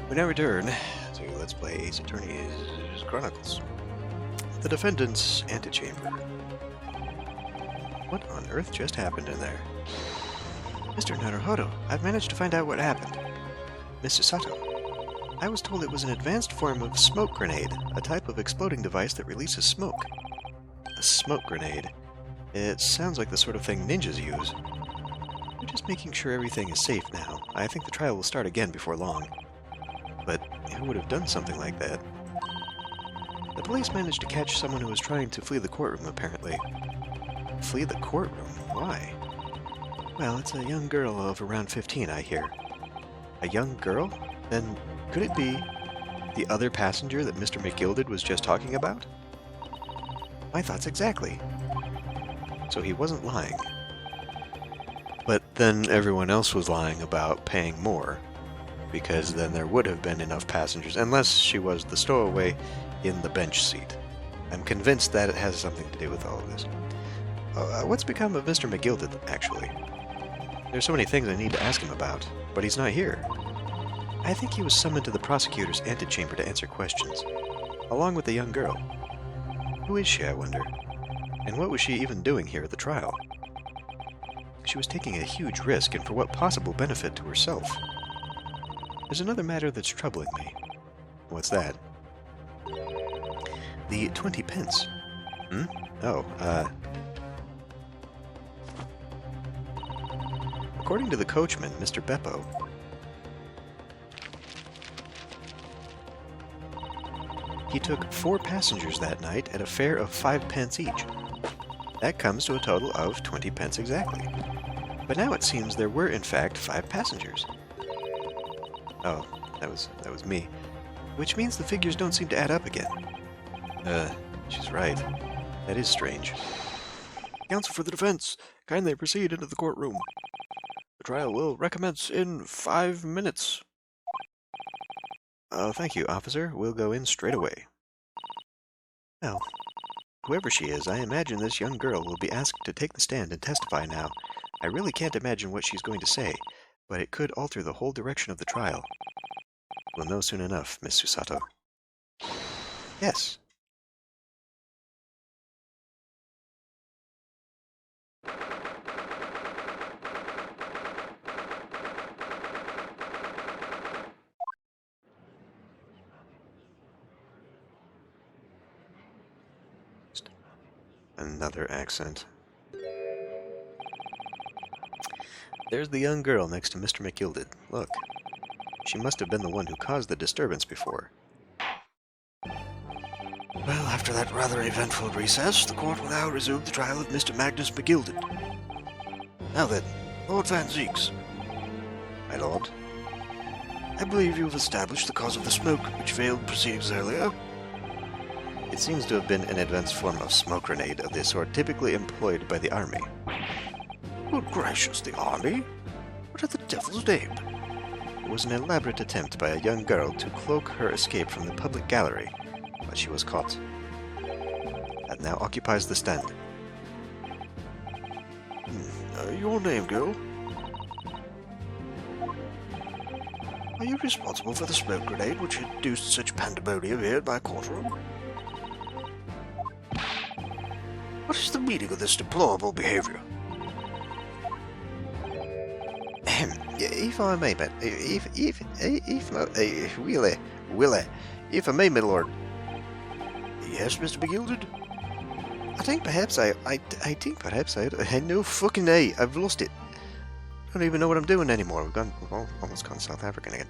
We now return to Let's Play Ace Attorney's Chronicles. The defendant's antechamber. What on earth just happened in there? Mr. Naruhodo, I've managed to find out what happened. Mr. Sato, I was told it was an advanced form of smoke grenade, a type of exploding device that releases smoke. A smoke grenade? It sounds like the sort of thing ninjas use. We're just making sure everything is safe now. I think the trial will start again before long. But who would have done something like that? The police managed to catch someone who was trying to flee the courtroom, apparently. Flee the courtroom? Why? Well, it's a young girl of around 15, I hear. A young girl? Then could it be the other passenger that Mr. McGilded was just talking about? My thoughts exactly. So he wasn't lying. But then everyone else was lying about paying more, because then there would have been enough passengers, unless she was the stowaway in the bench seat. I'm convinced that it has something to do with all of this. What's become of Mr. McGilded, actually? There's so many things I need to ask him about, but he's not here. I think he was summoned to the prosecutor's antechamber to answer questions, along with the young girl. Who is she, I wonder? And what was she even doing here at the trial? She was taking a huge risk, and for what possible benefit to herself? There's another matter that's troubling me. What's that? The 20 pence. Oh, According to the coachman, Mr. Beppo, he took 4 passengers that night at a fare of 5 pence each. That comes to a total of 20 pence exactly. But now it seems there were, in fact, 5 passengers. Oh, that was me. Which means the figures don't seem to add up again. She's right. That is strange. Counsel for the defense, kindly proceed into the courtroom. The trial will recommence in 5 minutes. Thank you, officer. We'll go in straight away. Well, whoever she is, I imagine this young girl will be asked to take the stand and testify now. I really can't imagine what she's going to say, but it could alter the whole direction of the trial. We'll know soon enough, Miss Susato. Yes. Another accent. There's the young girl next to Mr. McGilded. Look. She must have been the one who caused the disturbance before. Well, after that rather eventful recess, the court will now resume the trial of Mr. Magnus McGilded. Now then, Lord Van Zeeks. My lord. I believe you've established the cause of the smoke which failed proceedings earlier. It seems to have been an advanced form of smoke grenade of the sort typically employed by the army. Good gracious, the army? What at the devil's name? It was an elaborate attempt by a young girl to cloak her escape from the public gallery, but she was caught. That now occupies the stand. Your name, girl? Are you responsible for the smoke grenade which induced such pandemonium here in my courtroom? What is the meaning of this deplorable behavior? If I may, but if I may, my lord. Yes, Mr. McGilded? I think perhaps I no fucking A. I've lost it. I don't even know what I'm doing anymore. We've almost gone South African again.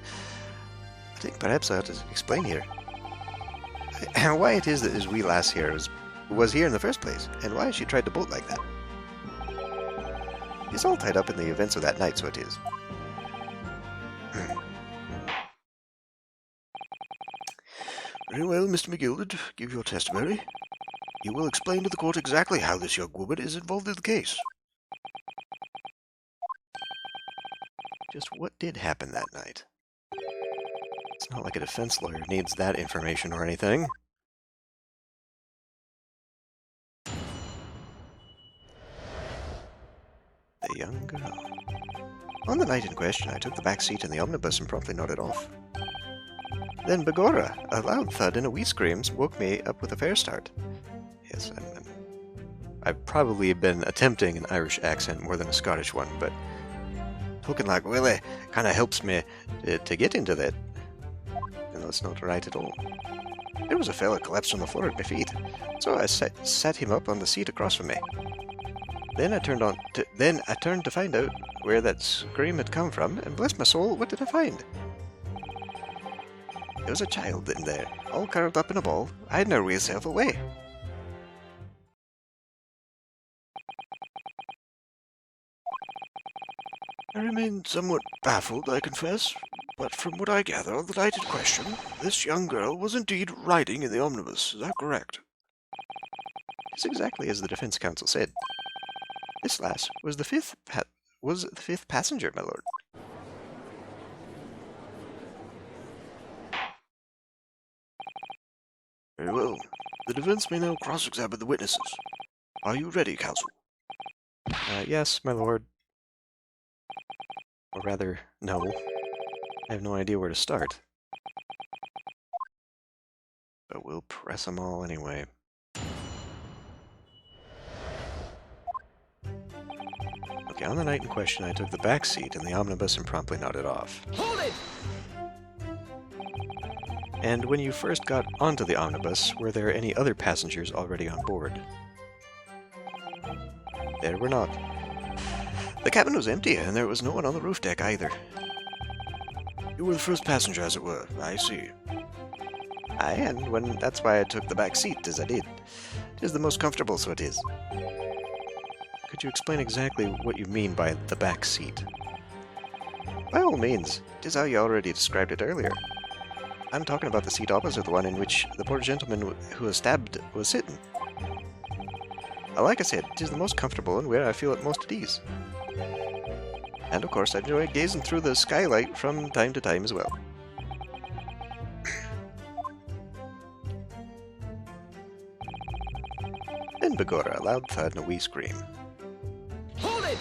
I think perhaps I ought to explain here why it is that this wee lass here was here in the first place, and why she tried to bolt like that. It's all tied up in the events of that night, so it is. Very well, Mr. McGilded, give your testimony. You will explain to the court exactly how this young woman is involved in the case. Just what did happen that night? It's not like a defense lawyer needs that information or anything. The young girl. On the night in question, I took the back seat in the omnibus and promptly nodded off. Then begorra, a loud thud and a wee screams woke me up with a fair start. Yes, I've probably been attempting an Irish accent more than a Scottish one, but talking like Willie kind of helps me to get into that. No, it's not right at all. There was a fella collapsed on the floor at my feet, so I sat him up on the seat across from me. Then I turned to find out where that scream had come from, and bless my soul, what did I find? There was a child in there, all curled up in a ball, hiding her wee self away. I remain somewhat baffled, I confess, but from what I gather on the night in question, this young girl was indeed riding in the omnibus. Is that correct? It's exactly as the defense counsel said. This lass was the fifth passenger, my lord. Very well. The defense may now cross-examine the witnesses. Are you ready, counsel? Yes, my lord. Or rather, no. I have no idea where to start. But we'll press them all anyway. Okay, on the night in question, I took the back seat in the omnibus and promptly nodded off. Hold it! And when you first got onto the omnibus, were there any other passengers already on board? There were not. The cabin was empty, and there was no one on the roof deck either. You were the first passenger, as it were. I see. Aye, and that's why I took the back seat, as I did. 'Tis the most comfortable, so it is. Could you explain exactly what you mean by the back seat? By all means. 'Tis how you already described it earlier. I'm talking about the seat opposite the one in which the poor gentleman who was stabbed was sitting. Like I said, 'tis the most comfortable and where I feel at most at ease. And of course I enjoy gazing through the skylight from time to time as well. Then begorra, a loud thud and a wee scream. Hold it!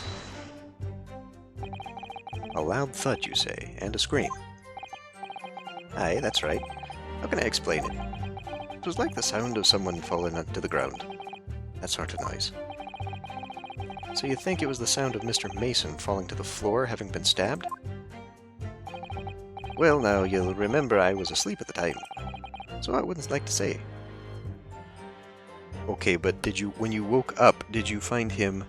A loud thud, you say, and a scream. Aye, that's right. How can I explain it? It was like the sound of someone falling to the ground. That sort of noise. So you think it was the sound of Mr. Mason falling to the floor, having been stabbed? Well, now, you'll remember I was asleep at the time, so I wouldn't like to say. Okay, but when you woke up, did you find him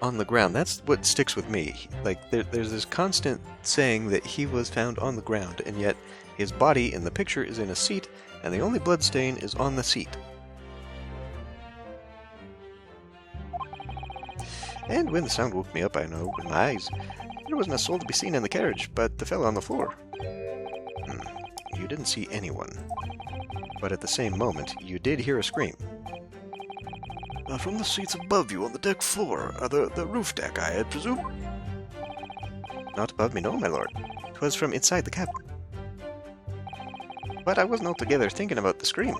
on the ground? That's what sticks with me. Like, there's this constant saying that he was found on the ground, and yet his body in the picture is in a seat, and the only blood stain is on the seat. And when the sound woke me up, I opened my eyes. There wasn't a soul to be seen in the carriage, but the fellow on the floor. You didn't see anyone. But at the same moment, you did hear a scream. From the seats above you on the deck floor, the roof deck, I presume? Not above me, no, my lord. 'Twas from inside the cabin. But I wasn't altogether thinking about the scream.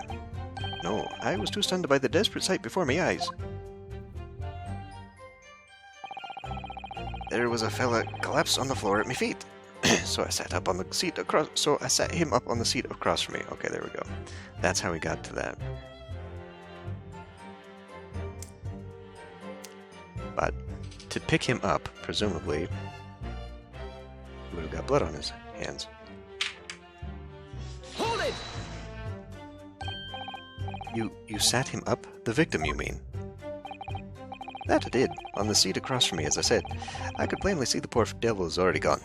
No, I was too stunned by the desperate sight before my eyes. There was a fella collapsed on the floor at my feet. So I sat him up on the seat across from me. Okay, there we go. That's how we got to that. But to pick him up, presumably, he would have got blood on his hands. Hold it! You sat him up? The victim, you mean? That I did, on the seat across from me, as I said. I could plainly see the poor devil is already gone.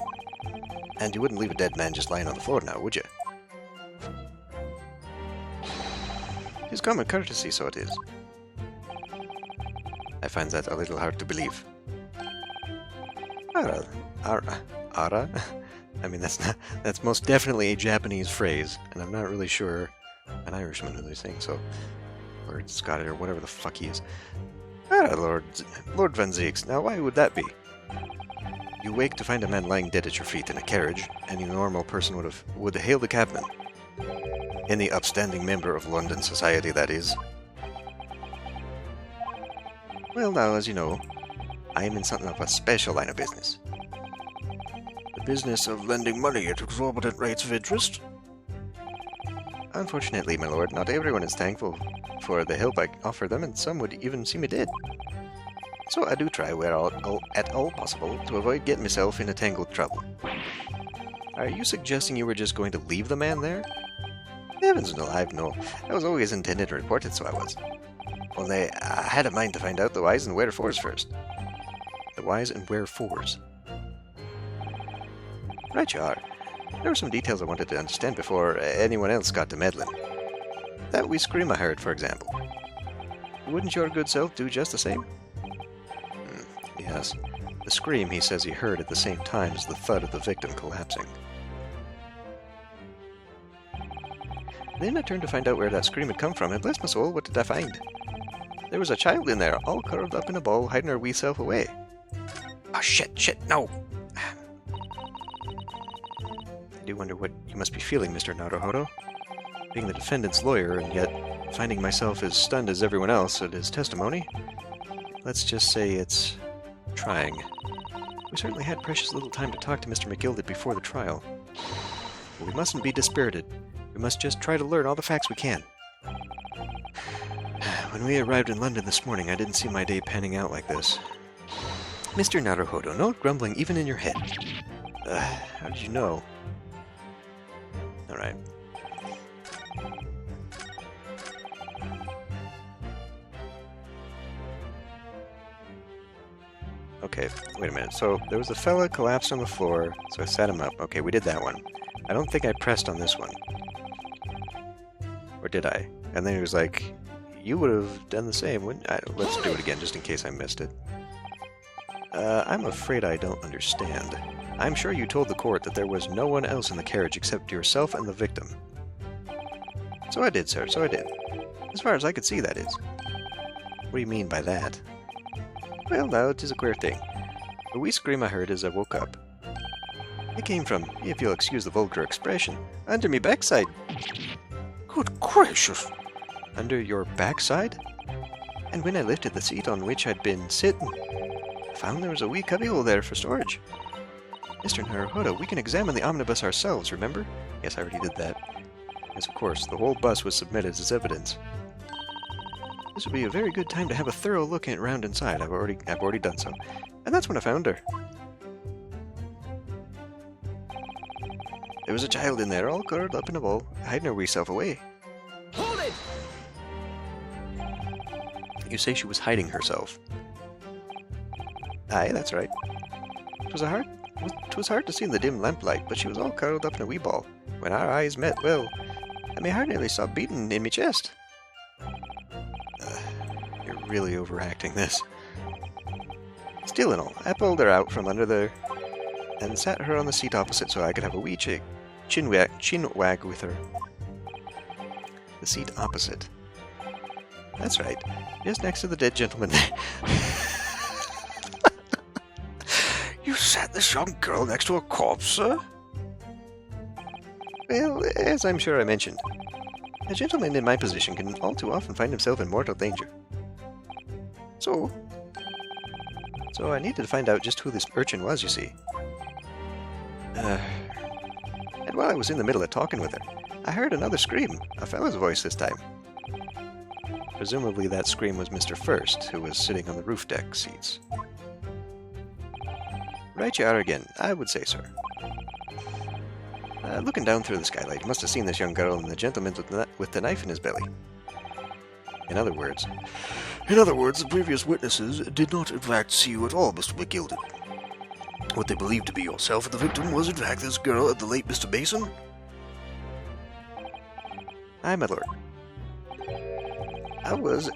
And you wouldn't leave a dead man just lying on the floor now, would you? It's common courtesy, so it is. I find that a little hard to believe. Ara? I mean, that's most definitely a Japanese phrase, and I'm not really sure an Irishman really saying so. Or Scottish, or whatever the fuck he is. Lord Van Zeeks, now why would that be? You wake to find a man lying dead at your feet in a carriage, any normal person would hail the cabman. Any upstanding member of London society, that is. Well now, as you know, I am in something of a special line of business. The business of lending money at exorbitant rates of interest. Unfortunately, my lord, not everyone is thankful for the help I offer them, and some would even see me dead. So I do try at all possible to avoid getting myself into tangled trouble. Are you suggesting you were just going to leave the man there? Heavens alive, no. I was always intended to report it, so I was. Only I had a mind to find out the whys and wherefores first. The whys and wherefores. Right you are. There were some details I wanted to understand before anyone else got to meddling. That wee scream I heard, for example. Wouldn't your good self do just the same? Yes. The scream he says he heard at the same time as the thud of the victim collapsing. Then I turned to find out where that scream had come from, and bless my soul, what did I find? There was a child in there, all curled up in a ball, hiding her wee self away. Oh, shit, no! I do wonder what you must be feeling, Mr. Naruhodo. Being the defendant's lawyer, and yet finding myself as stunned as everyone else at his testimony. Let's just say it's trying. We certainly had precious little time to talk to Mr. McGildet before the trial. But we mustn't be dispirited. We must just try to learn all the facts we can. When we arrived in London this morning, I didn't see my day panning out like this. Mr. Naruhodo, no grumbling even in your head. How did you know? Alright. Okay, wait a minute. So, there was a fella collapsed on the floor, so I sat him up. Okay, we did that one. I don't think I pressed on this one. Or did I? And then he was like, you would have done the same, wouldn't I? Let's do it again, just in case I missed it. I'm afraid I don't understand. I'm sure you told the court that there was no one else in the carriage except yourself and the victim. So I did, sir, so I did. As far as I could see, that is. What do you mean by that? Well, now, it is a queer thing. The wee scream I heard as I woke up. It came from, if you'll excuse the vulgar expression, under me backside. Good gracious! Under your backside? And when I lifted the seat on which I'd been sitting, I found there was a wee cubbyhole there for storage. Mr. Naruhodo, we can examine the omnibus ourselves, remember? Yes, I already did that. Yes, of course, the whole bus was submitted as evidence. This would be a very good time to have a thorough look around inside. I've already done so. And that's when I found her. There was a child in there, all curled up in a ball, hiding her wee self away. Hold it! You say she was hiding herself. Aye, that's right. It was hard to see in the dim lamplight, but she was all curled up in a wee ball. When our eyes met, well, I may hardly nearly stop beating in me chest. You're really overacting this. Still and all, I pulled her out from under there and sat her on the seat opposite so I could have a wee chin wag with her. The seat opposite. That's right, just next to the dead gentleman. You sat this young girl next to a corpse, sir? Well, as I'm sure I mentioned, a gentleman in my position can all too often find himself in mortal danger. So I needed to find out just who this urchin was, you see. And while I was in the middle of talking with her, I heard another scream, a fellow's voice this time. Presumably that scream was Mr. First, who was sitting on the roof deck seats. Right you are again, I would say, sir. Looking down through the skylight, you must have seen this young girl and the gentleman with the knife in his belly. In other words, the previous witnesses did not in fact see you at all, Mr. McGildet. What they believed to be yourself and the victim was in fact this girl and the late Mr. Mason? Aye, my lord. I was,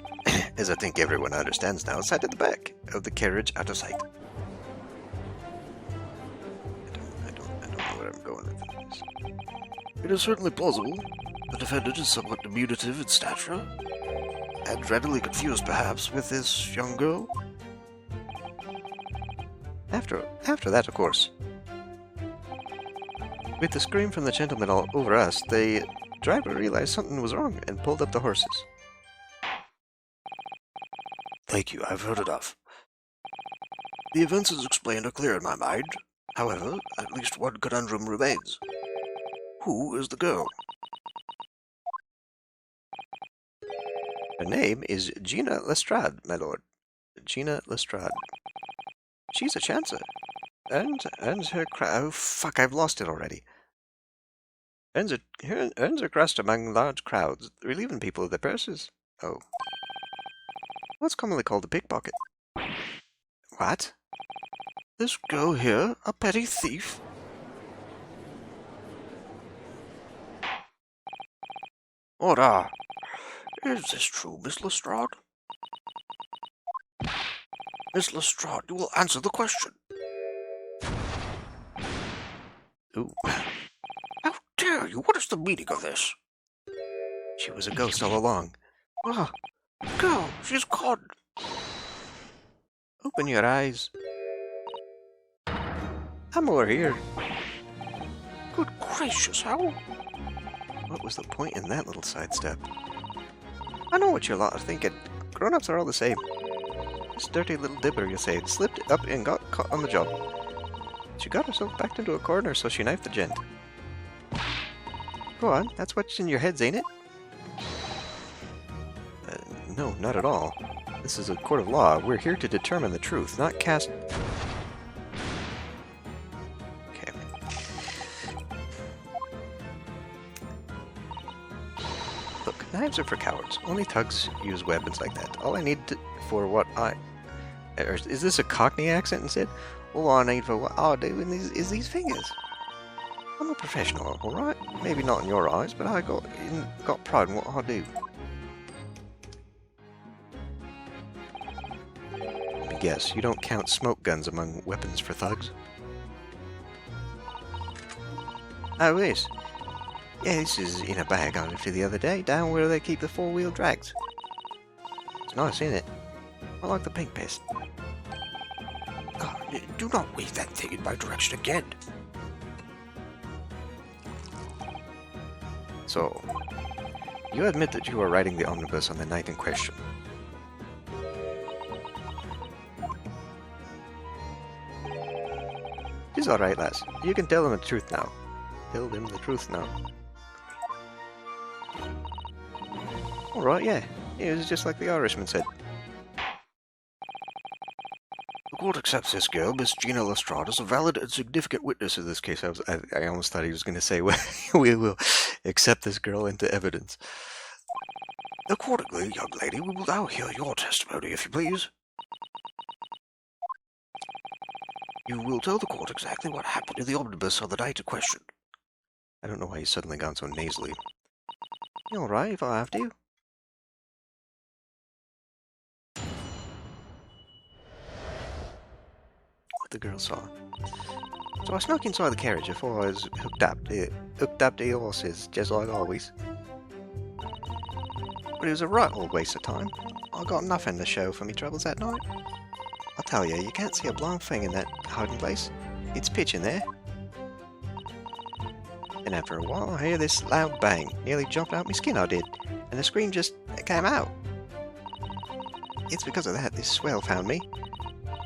as I think everyone understands now, sat at the back of the carriage out of sight. I don't know where I'm going with this. It is certainly plausible. The defendant is somewhat diminutive in stature, and readily confused, perhaps, with this young girl. After that, of course. With the scream from the gentleman all over us, the driver realized something was wrong and pulled up the horses. Thank you, I've heard enough. The events as explained are clear in my mind. However, at least one conundrum remains. Who is the girl? Her name is Gina Lestrade, my lord. Gina Lestrade. She's a chancer. Earns her oh, fuck, I've lost it already. Earns her crust among large crowds, relieving people of their purses. Oh. What's commonly called a pickpocket? What? This girl here, a petty thief? Order! Is this true, Miss Lestrade? Miss Lestrade, you will answer the question. Ooh. How dare you? What is the meaning of this? She was a ghost all along. Oh, girl, she's gone. Open your eyes. I'm over here. Good gracious, how? What was the point in that little sidestep? I know what you lot are thinking. Grown-ups are all the same. This dirty little dipper, you say, slipped up and got caught on the job. She got herself backed into a corner, so she knifed the gent. Go on, that's what's in your heads, ain't it? No, not at all. This is a court of law. We're here to determine the truth, not cast... Okay. Look, knives are for cowards. Only thugs use weapons like that. All I need for what I... Is this a Cockney accent instead? All I need for what I do is these fingers. I'm a professional, alright? Maybe not in your eyes, but I got pride in what I do. Let me guess, you don't count smoke guns among weapons for thugs? Oh, yes. Yeah, this is in a bag I lifted the other day, down where they keep the four-wheel drags. It's nice, isn't it? I like the pink pest. Oh, do not wave that thing in my direction again. So, you admit that you were riding the omnibus on the night in question. It's alright, lass. You can tell them the truth now. Tell them the truth now. Alright, yeah. It was just like the Irishman said. The court accepts this girl, Miss Gina Lestrade, as a valid and significant witness in this case. I almost thought he was going to say, well, we will accept this girl into evidence. Accordingly, young lady, we will now hear your testimony, if you please. You will tell the court exactly what happened in the omnibus on the night in question. I don't know why he's suddenly gone so nasally. You alright if I have to? What the girl saw. So I snuck inside the carriage before I was hooked up to horses, just like always. But it was a right old waste of time. I got nothing to show for me troubles that night. I'll tell you, you can't see a blind thing in that hiding place. It's pitch in there. And after a while, I hear this loud bang. Nearly jumped out my skin, I did. And the screen just came out. It's because of that this swell found me.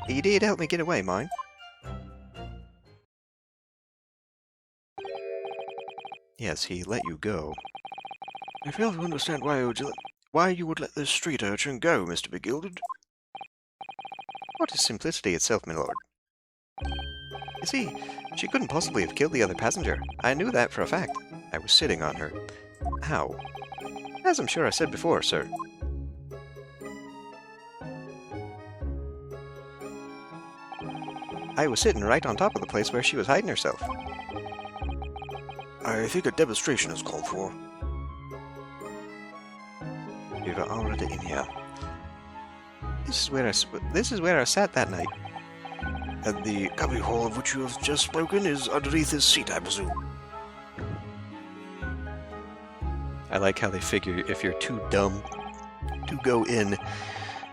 He did help me get away, mind. Yes, he let you go. I fail to understand why you would let this street urchin go, Mr. Begilded. What is simplicity itself, my lord? You see, she couldn't possibly have killed the other passenger. I knew that for a fact. I was sitting on her. How? As I'm sure I said before, sir. I was sitting right on top of the place where she was hiding herself. I think a demonstration is called for. You've already in here. This is where I sat that night. And the cubby hole of which you have just spoken is underneath his seat, I presume. I like how they figure if you're too dumb to go in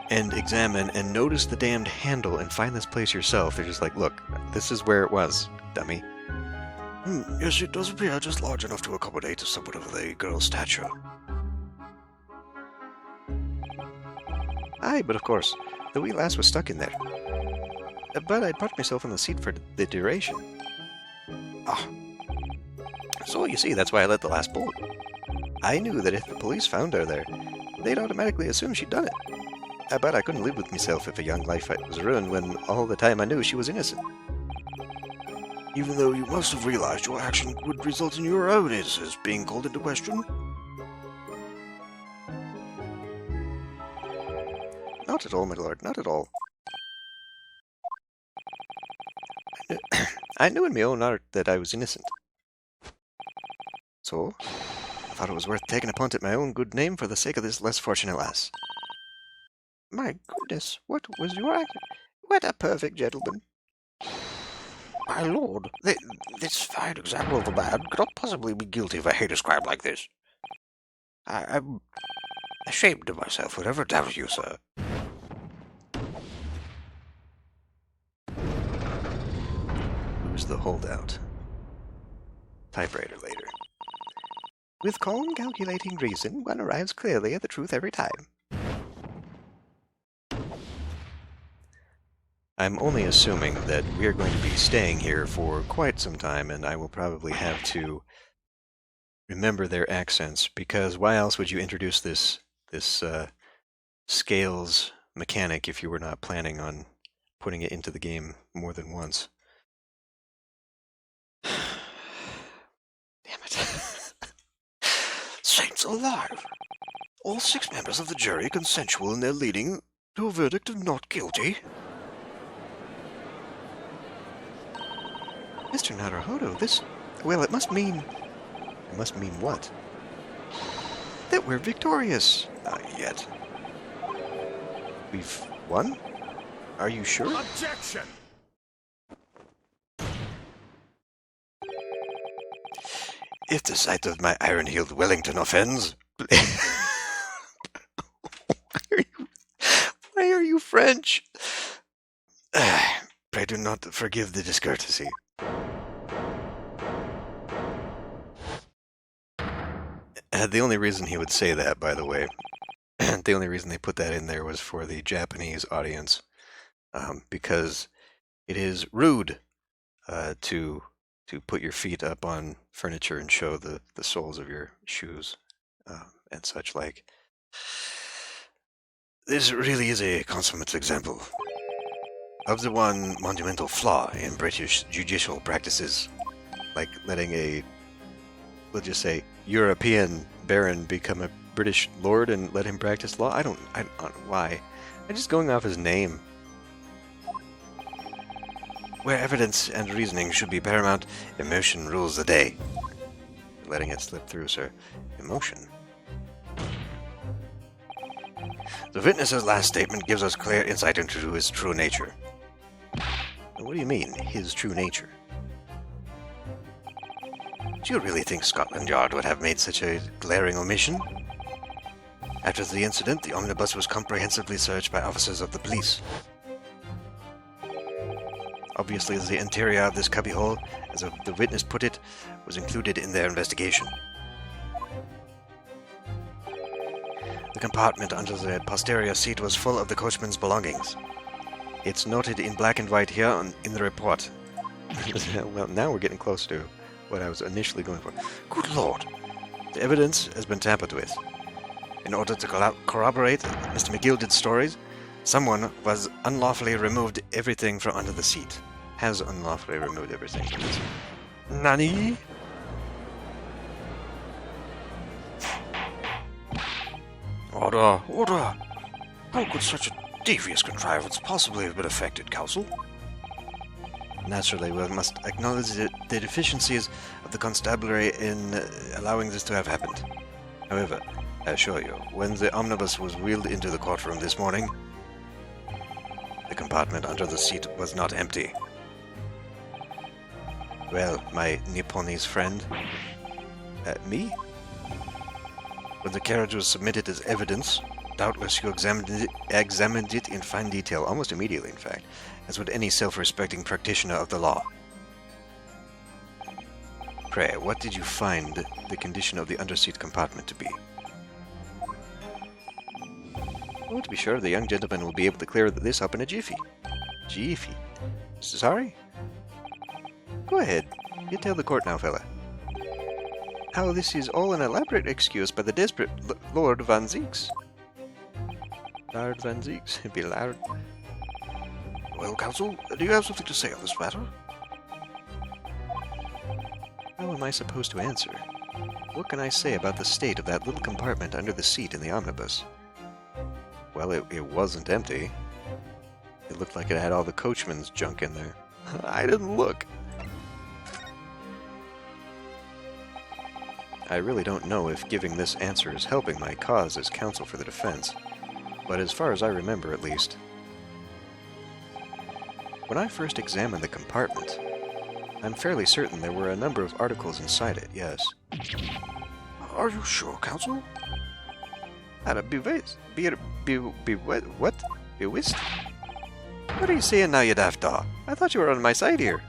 and examine and notice the damned handle and find this place yourself, they're just like, look, this is where it was, dummy. Yes, it does appear just large enough to accommodate someone of the girl's stature. Aye, but of course, the wee lass was stuck in there. But I'd parked myself on the seat for the duration. Ah. So you see, that's why I let the last bullet. I knew that if the police found her there, they'd automatically assume she'd done it. I bet I couldn't live with myself if a young life was ruined when all the time I knew she was innocent. Even though you must have realized your action would result in your own innocence being called into question? Not at all, my lord, not at all. I knew in my own heart that I was innocent. So, I thought it was worth taking a punt at my own good name for the sake of this less fortunate lass. My goodness, what was your act? What a perfect gentleman. My lord, this fine example of a man cannot possibly be guilty of a heinous crime like this. I'm ashamed of myself for ever doubting you, sir. Who's the holdout? Typewriter later. With calm, calculating reason, one arrives clearly at the truth every time. I'm only assuming that we're going to be staying here for quite some time, and I will probably have to remember their accents, because why else would you introduce this scales mechanic if you were not planning on putting it into the game more than once? Damn it. Saints alive! All 6 members of the jury consensual in their leading to a verdict of not guilty? Mr. Naruhodo, this... well, it must mean... It must mean what? That we're victorious. Not yet. We've won? Are you sure? Objection! If the sight of my iron-heeled Wellington offends... Why are you French? Pray do not forgive the discourtesy. The only reason he would say that, by the way, the only reason they put that in there was for the Japanese audience, because it is rude to put your feet up on furniture and show the soles of your shoes and such like. This really is a consummate example of the one monumental flaw in British judicial practices. Like letting a, we'll just say, European baron become a British lord and let him practice law? I don't know why. I'm just going off his name. Where evidence and reasoning should be paramount, emotion rules the day. Letting it slip through, sir. Emotion. The witness's last statement gives us clear insight into his true nature. What do you mean, his true nature? Do you really think Scotland Yard would have made such a glaring omission? After the incident, the omnibus was comprehensively searched by officers of the police. Obviously, the interior of this cubbyhole, as the witness put it, was included in their investigation. The compartment under the posterior seat was full of the coachman's belongings. It's noted in black and white here in the report. Well, now we're getting close to what I was initially going for. Good Lord! The evidence has been tampered with. In order to corroborate Mr. McGilden's stories, someone was unlawfully removed everything from under the seat. Has unlawfully removed everything from the seat. Nani? Order! Order! How could such a devious contrivance possibly have been effected, counsel? Naturally, we must acknowledge the deficiencies of the constabulary in allowing this to have happened. However, I assure you, when the omnibus was wheeled into the courtroom this morning, the compartment under the seat was not empty. Well, my Nipponese friend, me? When the carriage was submitted as evidence, doubtless you examined it in fine detail, almost immediately, in fact, as would any self-respecting practitioner of the law. Pray, what did you find the condition of the underseat compartment to be? Oh, to be sure, the young gentleman will be able to clear this up in a jiffy. Jiffy. Sorry? Go ahead. You tell the court now, fella. How this is all an elaborate excuse by the desperate Lord Van Zeeks. Lard Van Zeeks, it'd be Lard. Well, Counsel, do you have something to say on this matter? How am I supposed to answer? What can I say about the state of that little compartment under the seat in the omnibus? Well, it wasn't empty. It looked like it had all the coachman's junk in there. I didn't look. I really don't know if giving this answer is helping my cause as counsel for the defense, but as far as I remember at least, when I first examined the compartment, I'm fairly certain there were a number of articles inside it, yes. Are you sure, Counsel? What? Bewist? What are you saying now, you daft dog? I thought you were on my side here.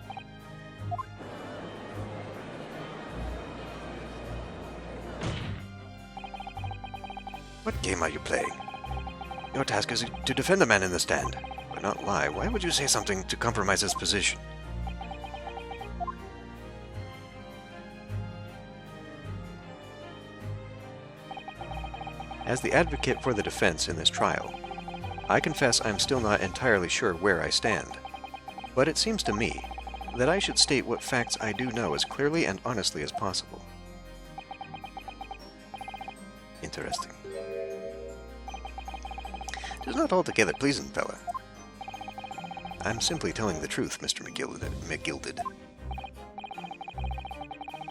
What game are you playing? Your task is to defend the man in the stand, but not lie. Why would you say something to compromise his position? As the advocate for the defense in this trial, I confess I'm still not entirely sure where I stand. But it seems to me that I should state what facts I do know as clearly and honestly as possible. Interesting. 'Tis not altogether pleasant, fella. I'm simply telling the truth, Mr. McGilded.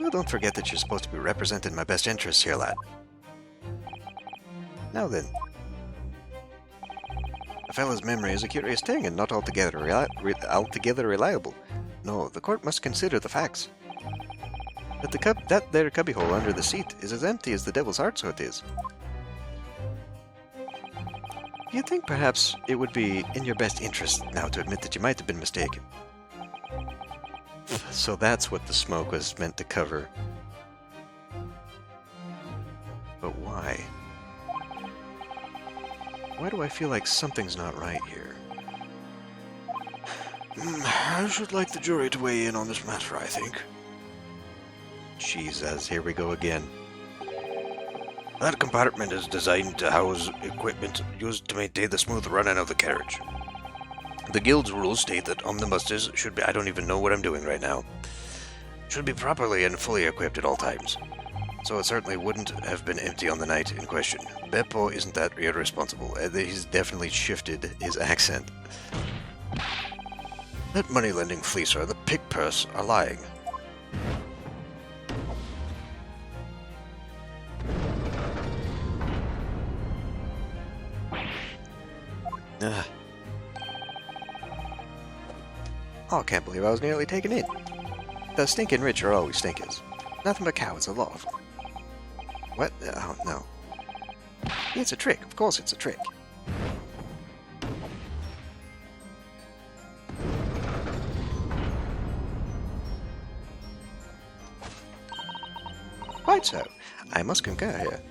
Well, don't forget that you're supposed to be representing my best interests here, lad. Now then. A fellow's memory is a curious thing and not altogether reliable. No, the court must consider the facts. That there cubbyhole under the seat is as empty as the devil's heart, so it is. Do you think perhaps it would be in your best interest now to admit that you might have been mistaken? So that's what the smoke was meant to cover. But why? Why do I feel like something's not right here? I should like the jury to weigh in on this matter, I think. Jesus, here we go again. That compartment is designed to house equipment used to maintain the smooth running of the carriage. The Guild's rules state that omnibuses should be— I don't even know what I'm doing right now— should be properly and fully equipped at all times. So it certainly wouldn't have been empty on the night in question. Beppo isn't that irresponsible. He's definitely shifted his accent. That money-lending fleecer, the pig purse, are lying. Oh, I can't believe I was nearly taken in. The stinking rich are always stinkers. Nothing but cowards, a lot of them. What? Oh, no. It's a trick. Of course it's a trick. Quite so. I must concur here.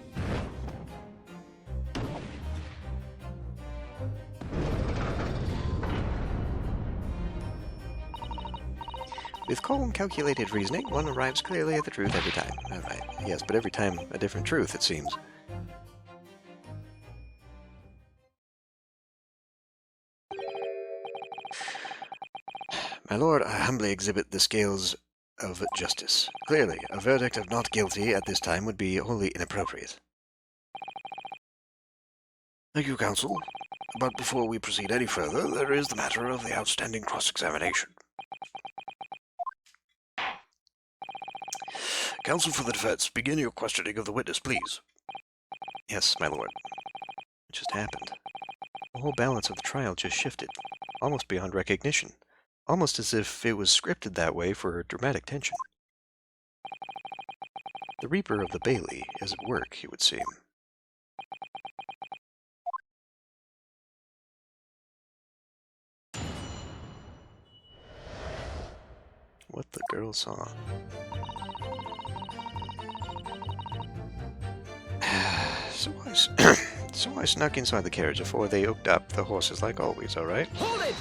With calm, calculated reasoning, one arrives clearly at the truth every time. Alright, yes, but every time a different truth, it seems. My lord, I humbly exhibit the scales of justice. Clearly, a verdict of not guilty at this time would be wholly inappropriate. Thank you, Counsel. But before we proceed any further, there is the matter of the outstanding cross-examination. Counsel for the defense, begin your questioning of the witness, please. Yes, my lord. It just happened. The whole balance of the trial just shifted, almost beyond recognition, almost as if it was scripted that way for dramatic tension. The Reaper of the Bailey is at work, it would seem. What the girl saw. So I snuck inside the carriage before they hooked up the horses like always, alright? Hold it!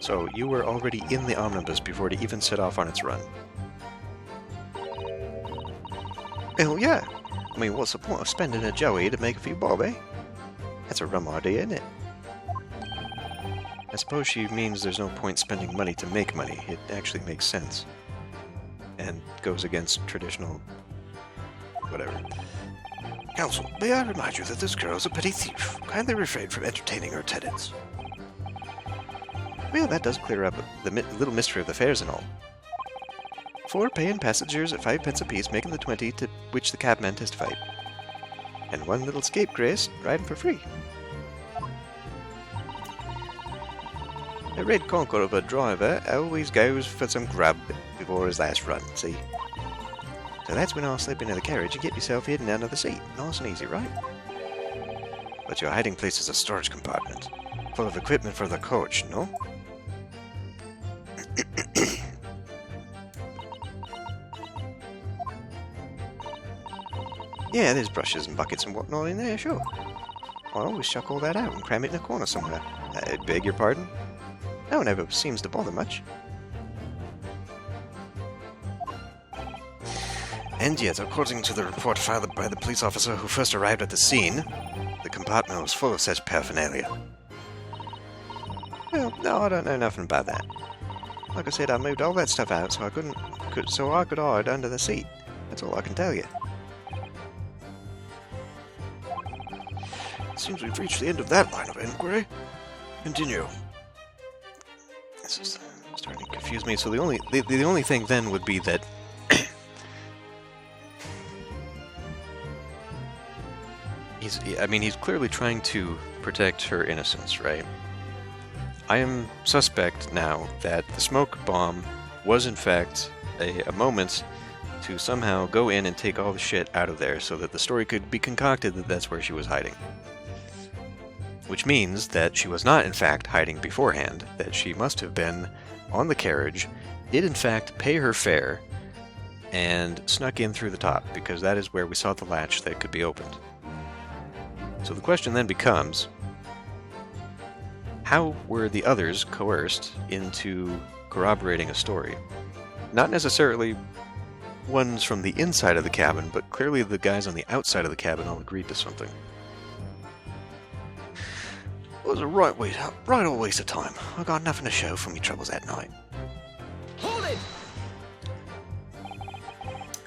So you were already in the omnibus before it even set off on its run? Hell yeah! I mean, what's the point of spending a joey to make a few bob, eh? That's a rum idea, isn't it? I suppose she means there's no point spending money to make money. It actually makes sense. And goes against traditional... whatever. Counsel, may I remind you that this girl is a petty thief. Kindly refrain from entertaining her tenants. Well, that does clear up the little mystery of the fares and all. 4 paying passengers at 5 pence apiece, making the 20 to which the cabman testified. And 1 little scapegrace riding for free. A red conker of a driver always goes for some grub before his last run, see? So that's when I'll slip into the carriage and get yourself hidden under the seat. Nice and easy, right? But your hiding place is a storage compartment, full of equipment for the coach, no? Yeah, there's brushes and buckets and whatnot in there, sure. I always chuck all that out and cram it in a corner somewhere. I beg your pardon? No one ever seems to bother much. And yet, according to the report filed by the police officer who first arrived at the scene, the compartment was full of such paraphernalia. Well, no, I don't know nothing about that. Like I said, I moved all that stuff out so I could hide under the seat. That's all I can tell you. Seems we've reached the end of that line of inquiry. Continue. This is starting to confuse me. So the only thing then would be that he's clearly trying to protect her innocence, right? I am suspect now that the smoke bomb was in fact a moment to somehow go in and take all the shit out of there so that the story could be concocted that that's where she was hiding. Which means that she was not in fact hiding beforehand, that she must have been on the carriage, did in fact pay her fare, and snuck in through the top, because that is where we saw the latch that could be opened. So the question then becomes, how were the others coerced into corroborating a story? Not necessarily ones from the inside of the cabin, but clearly the guys on the outside of the cabin all agreed to something. It was a right old waste of time. I got nothing to show for me troubles that night. Hold it!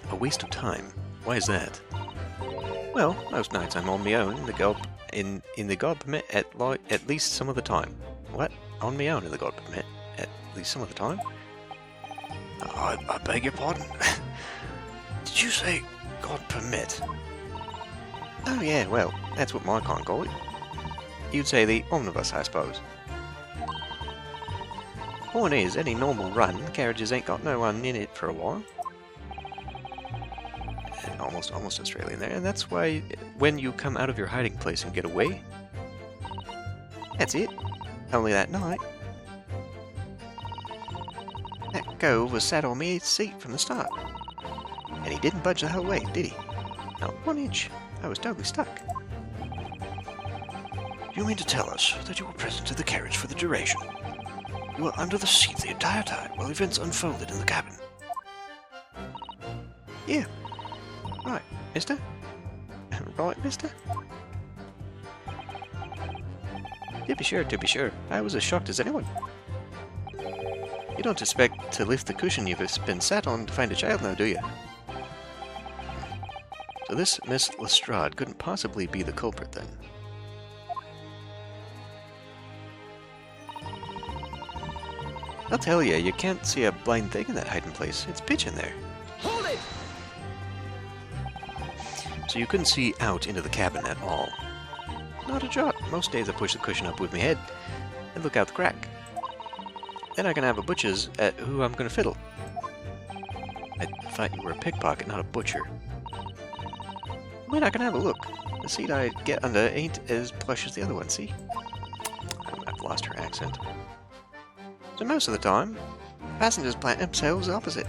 A waste of time? Why is that? Well, most nights I'm on my own in the God Permit at least some of the time. What? On my own in the God Permit at least some of the time? I beg your pardon? Did you say God Permit? Oh yeah, well, that's what my con call it. You'd say the omnibus, I suppose. Point is, any normal run, carriages ain't got no one in it for a while. And almost Australian there, and that's why when you come out of your hiding place and get away, that's it. Only that night. That cove was sat on me seat from the start. And he didn't budge the whole way, did he? Not 1 inch. I was totally stuck. You mean to tell us that you were present in the carriage for the duration? You were under the seat the entire time while events unfolded in the cabin? Yeah. Right, mister? Right, mister? To be sure. I was as shocked as anyone. You don't expect to lift the cushion you've been sat on to find a child now, do you? So this Miss Lestrade couldn't possibly be the culprit, then. I'll tell you can't see a blind thing in that hiding place. It's pitch in there. Hold it! So you couldn't see out into the cabin at all. Not a jot. Most days I push the cushion up with my head and look out the crack. Then I can have a butcher's at who I'm going to fiddle. I thought you were a pickpocket, not a butcher. Wait, I can have a look. The seat I get under ain't as plush as the other one, see? I've lost her accent. So most of the time, passengers plant themselves opposite.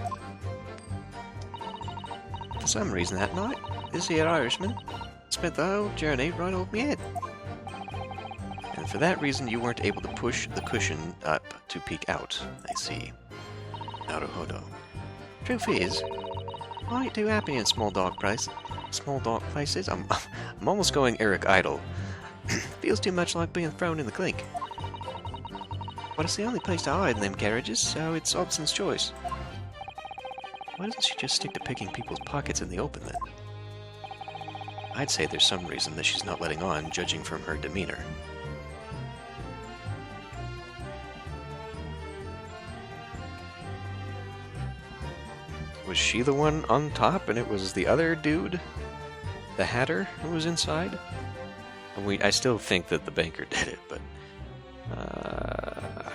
For some reason that night, this here Irishman spent the whole journey right over my head. And for that reason you weren't able to push the cushion up to peek out, I see. Naruhodo. Truth is, I ain't too happy in small dark places. I'm almost going Eric Idle. Feels too much like being thrown in the clink. But it's the only place to hide in them carriages, so it's Hobson's choice. Why doesn't she just stick to picking people's pockets in the open then? I'd say there's some reason that she's not letting on, judging from her demeanor. Was she the one on top and it was the other dude? The Hatter who was inside? I still think that the banker did it, but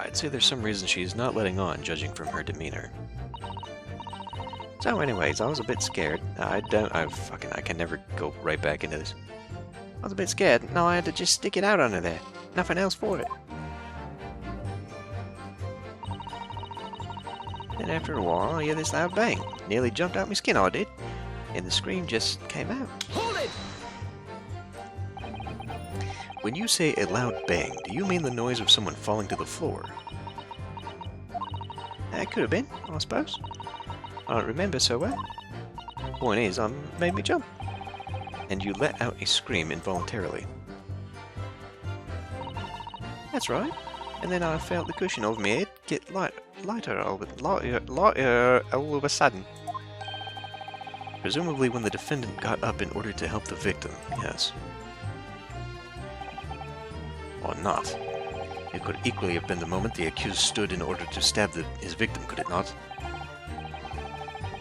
I'd say there's some reason she's not letting on, judging from her demeanor. So anyways, I was a bit scared. I can never go right back into this. I was a bit scared. No, I had to just stick it out under there. Nothing else for it. Then after a while, I hear this loud bang. Nearly jumped out my skin, I did. And the scream just came out. Hold it! When you say a loud bang, do you mean the noise of someone falling to the floor? That could have been, I suppose. I don't remember so well. Point is, made me jump. And you let out a scream involuntarily. That's right. And then I felt the cushion over my head get lighter all of a sudden. Presumably when the defendant got up in order to help the victim, yes. Or not. It could equally have been the moment the accused stood in order to stab his victim, could it not?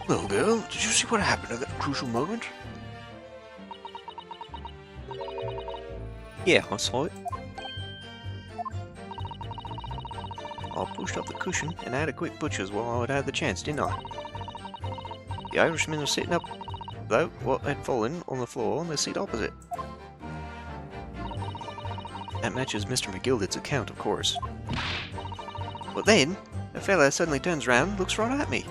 Little girl, did you see what happened at that crucial moment? Yeah, I saw it. I pushed up the cushion and had a quick butcher's while I'd had the chance, didn't I? The Irishman was sitting up, though, what had fallen on the floor on the seat opposite. That matches Mr. McGilded's account, of course. But then, the fella suddenly turns round and looks right at me.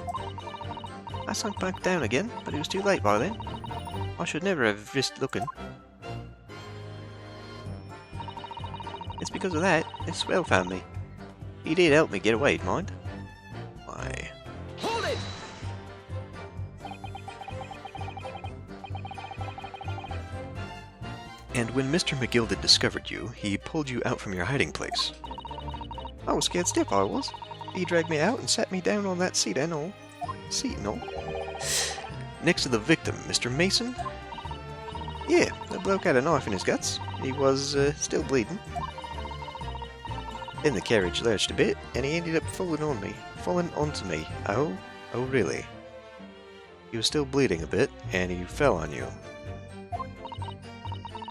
I sunk back down again, but it was too late by then. I should never have risked looking. It's because of that the swell found me. He did help me get away, mind. Why? Hold it! And when Mr. McGilded discovered you, he pulled you out from your hiding place. I was scared stiff, I was. He dragged me out and sat me down on that seat and all. Next to the victim, Mr. Mason? Yeah, the bloke had a knife in his guts. He was still bleeding. Then the carriage lurched a bit, and he ended up falling onto me. Oh, really? He was still bleeding a bit, and he fell on you.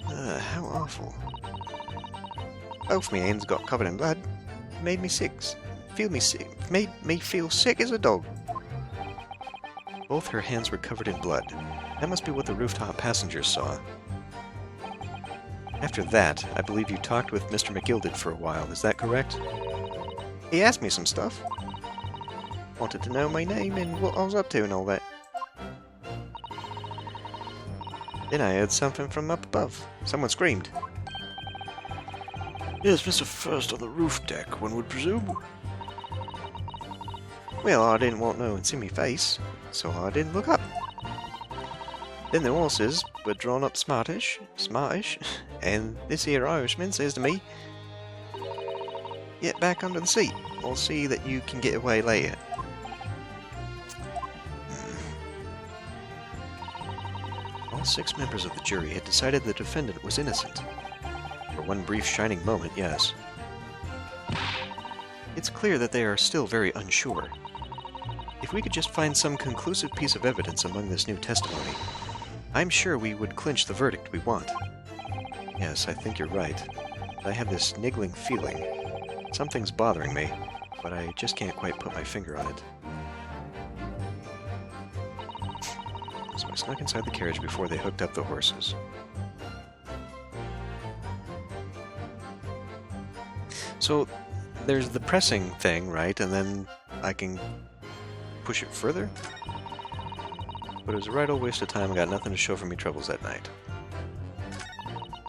How awful. Both my hands got covered in blood. Made me sick. Made me feel sick as a dog. Both her hands were covered in blood. That must be what the rooftop passengers saw. After that, I believe you talked with Mr. McGilded for a while, is that correct? He asked me some stuff. Wanted to know my name and what I was up to and all that. Then I heard something from up above. Someone screamed. Yes, Mr. First on the roof deck, one would presume. Well, I didn't want no one to see me face, so I didn't look up. Then the horses were drawn up smartish, and this here Irishman says to me, "Get back under the seat. I'll see that you can get away later." All 6 members of the jury had decided the defendant was innocent. For one brief shining moment, yes. It's clear that they are still very unsure. If we could just find some conclusive piece of evidence among this new testimony, I'm sure we would clinch the verdict we want. Yes, I think you're right. I have this niggling feeling. Something's bothering me, but I just can't quite put my finger on it. So I snuck inside the carriage before they hooked up the horses. So, there's the pressing thing, right? And then I can push it further? But it was a right old waste of time. I got nothing to show for me troubles that night.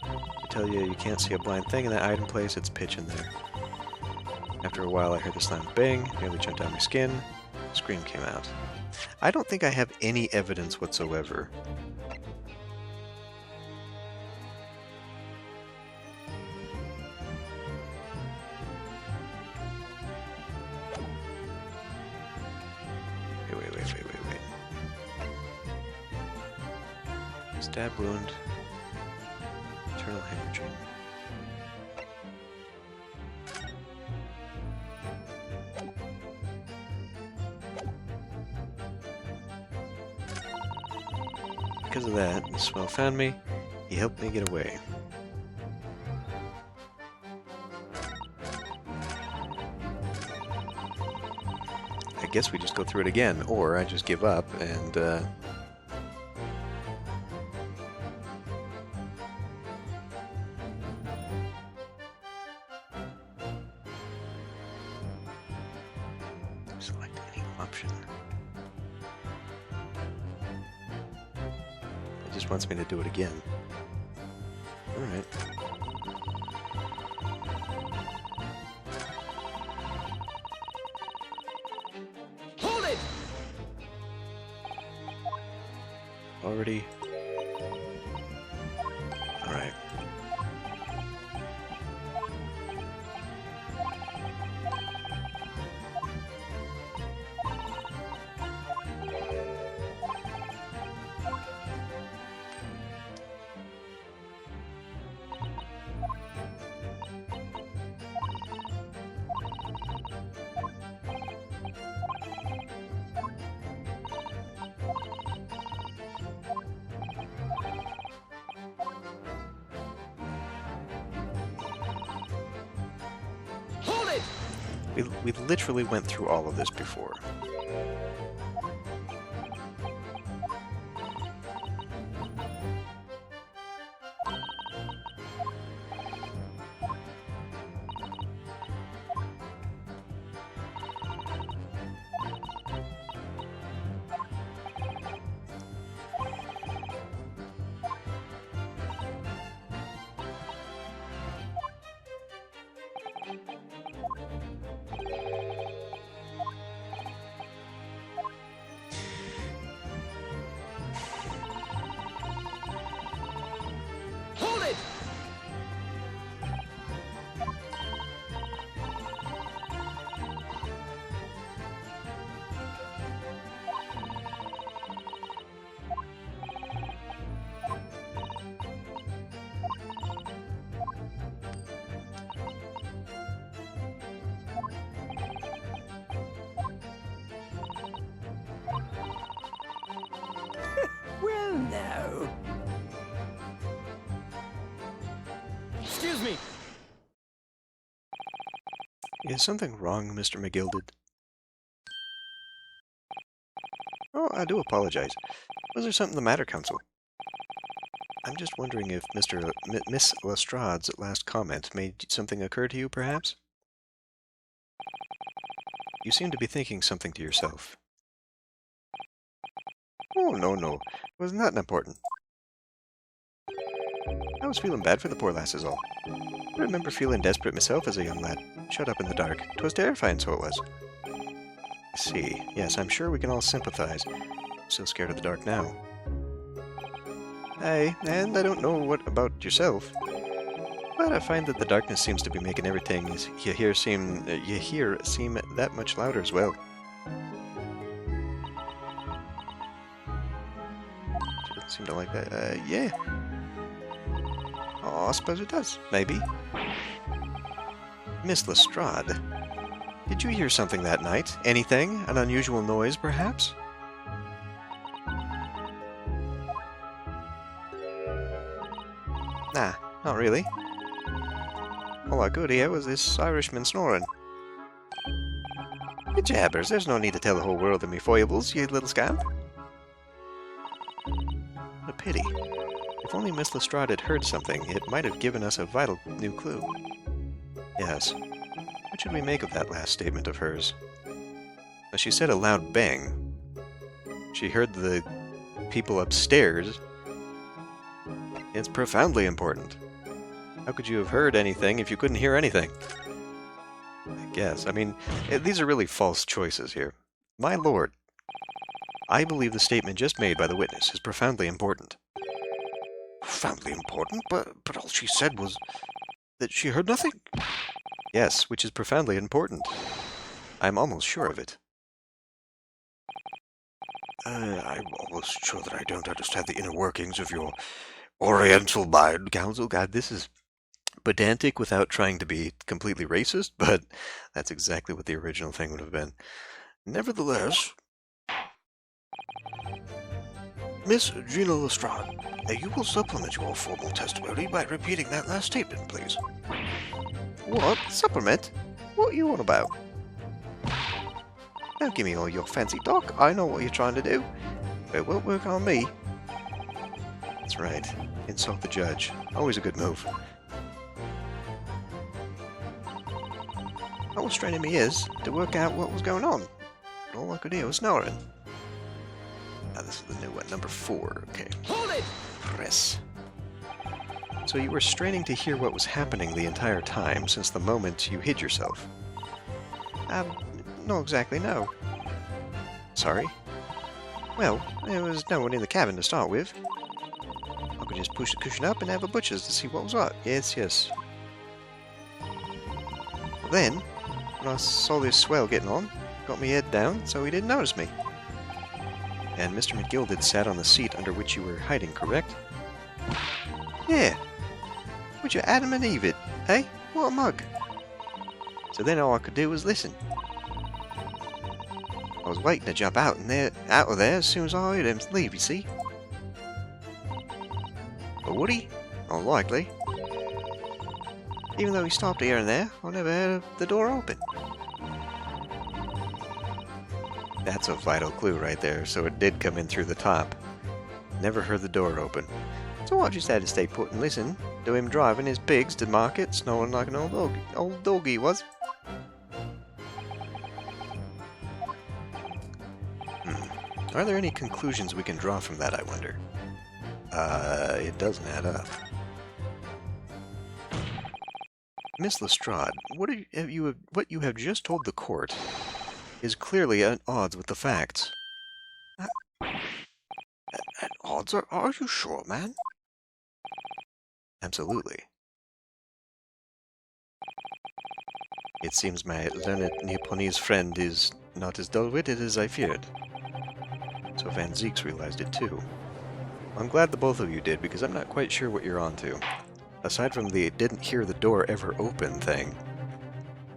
I tell you, you can't see a blind thing in that item place. It's pitch in there. After a while, I heard the slam bang, nearly jumped out of my skin. Scream came out. I don't think I have any evidence whatsoever. Wait. Stab wound. Internal hemorrhaging. Because of that, the swell found me. He helped me get away. I guess we just go through it again, or I just give up and select any option. It just wants me to do it again. Alright. Hold it! Already. Alright. Hold it! We literally went through all of this before. Hold it! Well, now. Excuse me. Is something wrong, Mr. McGilded? Oh, I do apologize. Was there something the matter, Counsel? I'm just wondering if Miss Lestrade's last comment made something occur to you, perhaps? You seem to be thinking something to yourself. Oh, no. It was not important. I was feeling bad for the poor lass is all. I remember feeling desperate myself as a young lad, shut up in the dark. 'Twas terrifying, so it was. I see. Yes, I'm sure we can all sympathize. Still scared of the dark now. Aye, and I don't know what about yourself, but I find that the darkness seems to be making everything you hear seem that much louder as well. She doesn't seem to like that. Yeah. Oh, I suppose it does. Maybe. Miss Lestrade, did you hear something that night? Anything? An unusual noise, perhaps? Nah, not really. All I could hear was this Irishman snoring. Jabbers, there's no need to tell the whole world of me foibles, you little scamp. What a pity. If only Miss Lestrade had heard something, it might have given us a vital new clue. Yes. What should we make of that last statement of hers? Now, she said a loud bang. She heard the people upstairs. It's profoundly important. How could you have heard anything if you couldn't hear anything? I guess. I mean, these are really false choices here. My lord, I believe the statement just made by the witness is profoundly important. Profoundly important, but all she said was that she heard nothing. Yes, which is profoundly important. I'm almost sure of it. I'm almost sure that I don't understand the inner workings of your Oriental mind. Counsel, God, this is pedantic without trying to be completely racist, but that's exactly what the original thing would have been. Nevertheless, Miss Gina Lestrade, you will supplement your formal testimony by repeating that last statement, please. What? Supplement? What are you on about? Don't give me all your fancy talk. I know what you're trying to do. But it won't work on me. That's right. Insult the judge. Always a good move. What was straining me is to work out what was going on. But all I could hear was snoring. Now this is the new one, number 4. Okay. Hold it! Press. So you were straining to hear what was happening the entire time since the moment you hid yourself? Not exactly, no. Sorry? Well, there was no one in the cabin to start with. I could just push the cushion up and have a butcher's to see what was what. Yes, yes. But then, when I saw this swell getting on, got me head down so he didn't notice me. And Mr. McGilded sat on the seat under which you were hiding, correct? Yeah. Would you Adam and Eve it, eh? What a mug. So then all I could do was listen. I was waiting to jump out of there as soon as I heard him leave, you see. But would he? Not likely. Even though he stopped here and there, I never heard the door open. That's a vital clue right there, so it did come in through the top. Never heard the door open. So I just had to stay put and listen to him driving his pigs to market, snoring like an old doggy he was. Are there any conclusions we can draw from that, I wonder? It doesn't add up. Miss Lestrade, what you have just told the court is clearly at odds with the facts. At odds? Are you sure, man? Absolutely. It seems my learned Nipponese friend is not as dull-witted as I feared. So Van Zeeks realized it too. I'm glad the both of you did, because I'm not quite sure what you're onto. Aside from the didn't hear the door ever open thing.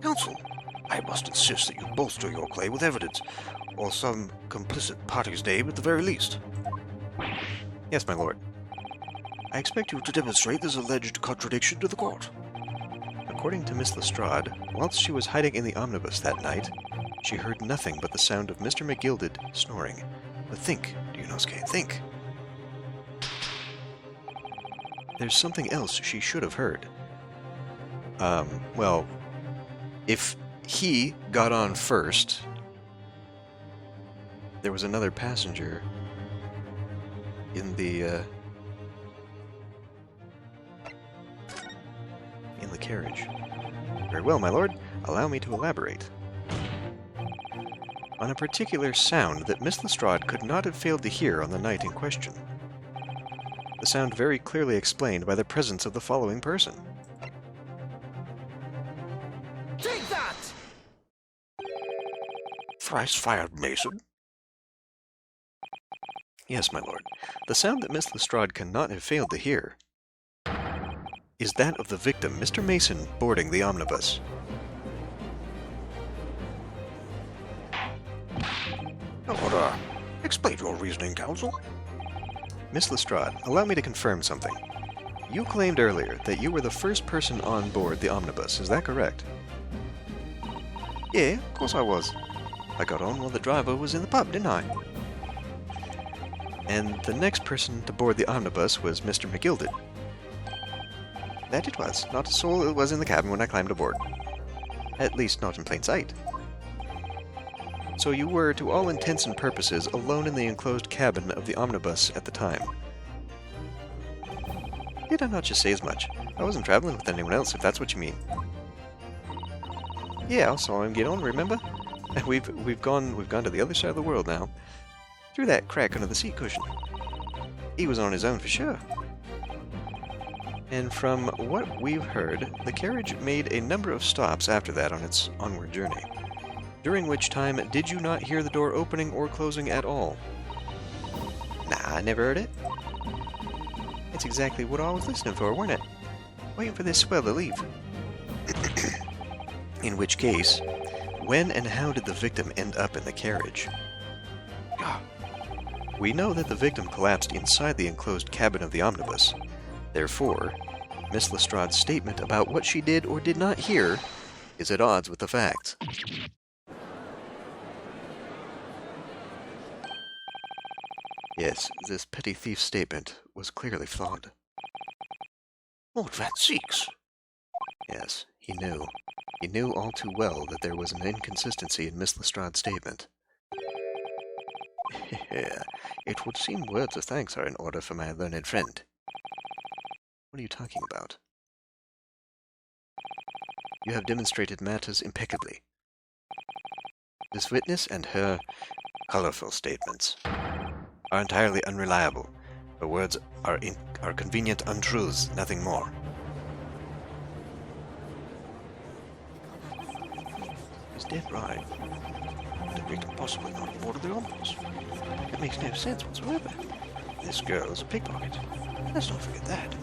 Counsel, I must insist that you bolster your claim with evidence, or some complicit party's name at the very least. Yes, my lord. I expect you to demonstrate this alleged contradiction to the court. According to Miss Lestrade, whilst she was hiding in the omnibus that night, she heard nothing but the sound of Mr. McGilded snoring. But think, Ryunosuke, think. There's something else she should have heard. Well, if he got on first, there was another passenger in the carriage. Very well, my lord. Allow me to elaborate. On a particular sound that Miss Lestrade could not have failed to hear on the night in question. The sound very clearly explained by the presence of the following person. Take that! Thrice-fired mason? Yes, my lord. The sound that Miss Lestrade cannot have failed to hear is that of the victim, Mr. Mason, boarding the omnibus. Order. Explain your reasoning, counsel. Miss Lestrade, allow me to confirm something. You claimed earlier that you were the first person on board the omnibus, is that correct? Yeah, of course I was. I got on while the driver was in the pub, didn't I? And the next person to board the omnibus was Mr. McGilded. That it was. Not a soul was in the cabin when I climbed aboard. At least not in plain sight. So you were, to all intents and purposes, alone in the enclosed cabin of the omnibus at the time. Did I not just say as much? I wasn't traveling with anyone else, if that's what you mean. Yeah, I saw him get on, remember? We've gone to the other side of the world now. through that crack under the seat cushion. He was on his own for sure. And from what we've heard, the carriage made a number of stops after that on its onward journey. During which time, did you not hear the door opening or closing at all? Nah, I never heard it. That's exactly what I was listening for, weren't it? Waiting for this swell to leave. In which case, when and how did the victim end up in the carriage? We know that the victim collapsed inside the enclosed cabin of the omnibus. Therefore, Miss Lestrade's statement about what she did or did not hear is at odds with the facts. Yes, this petty thief's statement was clearly flawed. Lord Van Seeks. Yes, he knew. He knew all too well that there was an inconsistency in Miss Lestrade's statement. It would seem words of thanks are in order for my learned friend. What are you talking about? You have demonstrated matters impeccably. This witness and her colorful statements are entirely unreliable. Her words are convenient untruths, nothing more. He's dead right. The victim possibly not aboard of the omnibus. It makes no sense whatsoever. This girl is a pickpocket. Let's not forget that.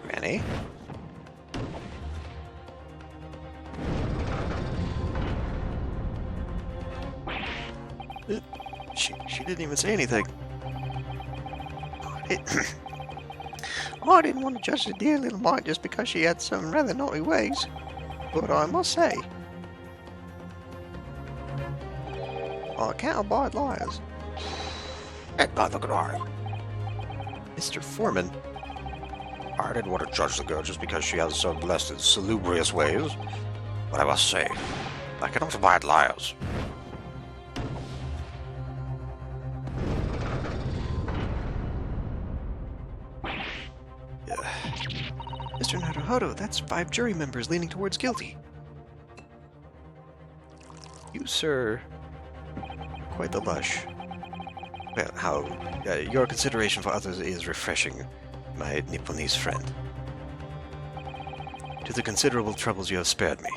Granny? She didn't even say anything. I didn't want to judge the dear little mite just because she had some rather naughty ways. But I must say, I can't abide liars. And neither could I. Mr. Foreman? I didn't want to judge the girl just because she has so blessed and salubrious ways. But I must say, I cannot abide liars. Mr. Naruhodo, that's 5 jury members leaning towards guilty. You, sir, quite the lush. Well, how your consideration for others is refreshing, my Nipponese friend. To the considerable troubles you have spared me.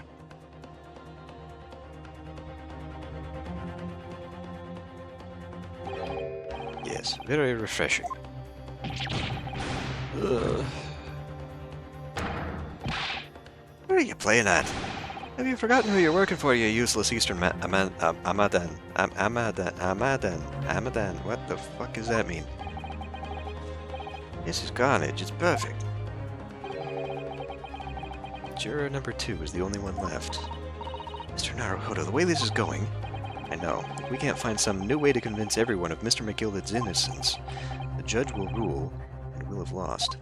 Yes, very refreshing. What are you playing at? Have you forgotten who you're working for, you useless Eastern Amadan? What the fuck does that mean? This is carnage. It's perfect. Juror number 2 is the only one left. Mr. Naruhodo, the way this is going, I know, if we can't find some new way to convince everyone of Mr. McGilded's innocence, the judge will rule, and we'll have lost.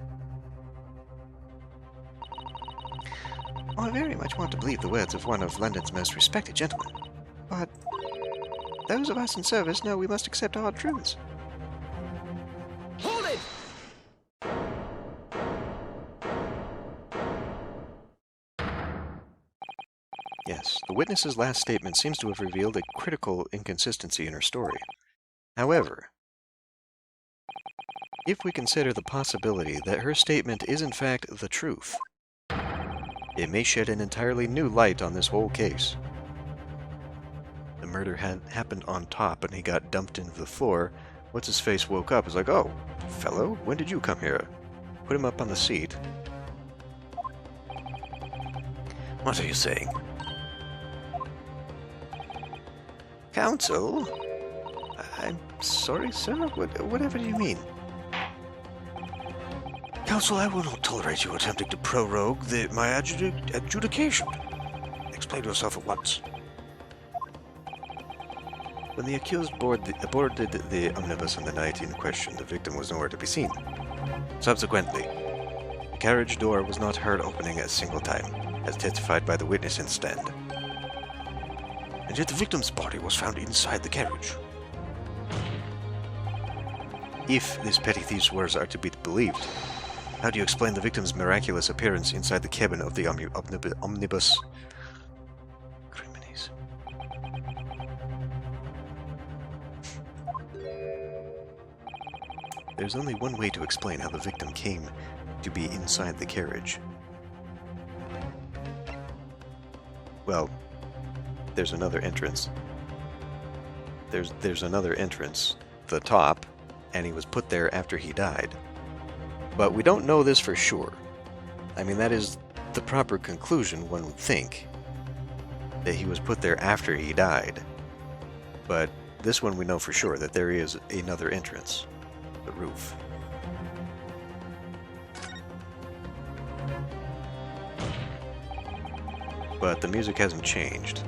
I very much want to believe the words of one of London's most respected gentlemen, but those of us in service know we must accept hard truths. Hold it! Yes, the witness's last statement seems to have revealed a critical inconsistency in her story. However, if we consider the possibility that her statement is in fact the truth, it may shed an entirely new light on this whole case. The murder had happened on top and he got dumped into the floor. What's-his-face woke up. He's like, "Oh, fellow, when did you come here?" Put him up on the seat. What are you saying? Counsel? I'm sorry, sir. Whatever do you mean? Counsel, I will not tolerate you attempting to prorogue my adjudication. Explain yourself at once. When the accused boarded the omnibus on the night in question, the victim was nowhere to be seen. Subsequently, the carriage door was not heard opening a single time, as testified by the witness in stand. And yet the victim's body was found inside the carriage. If this petty thief's words are to be believed, how do you explain the victim's miraculous appearance inside the cabin of the omnibus? Crimines. There's only one way to explain how the victim came to be inside the carriage. Well, there's another entrance. There's another entrance, the top, and he was put there after he died. But we don't know this for sure. I mean, that is the proper conclusion, one would think, that he was put there after he died. But this one we know for sure, that there is another entrance, the roof. But the music hasn't changed.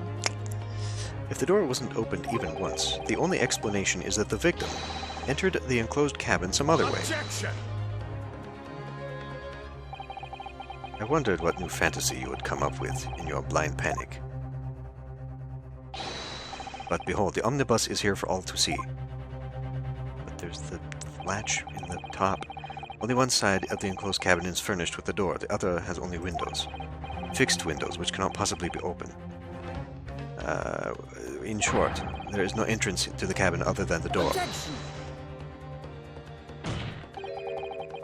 If the door wasn't opened even once, the only explanation is that the victim entered the enclosed cabin some other way. Objection! I wondered what new fantasy you would come up with in your blind panic. But behold, the omnibus is here for all to see. But there's the latch in the top. Only one side of the enclosed cabin is furnished with a door, the other has only windows. Fixed windows, which cannot possibly be open. In short, there is no entrance to the cabin other than the door. Objection!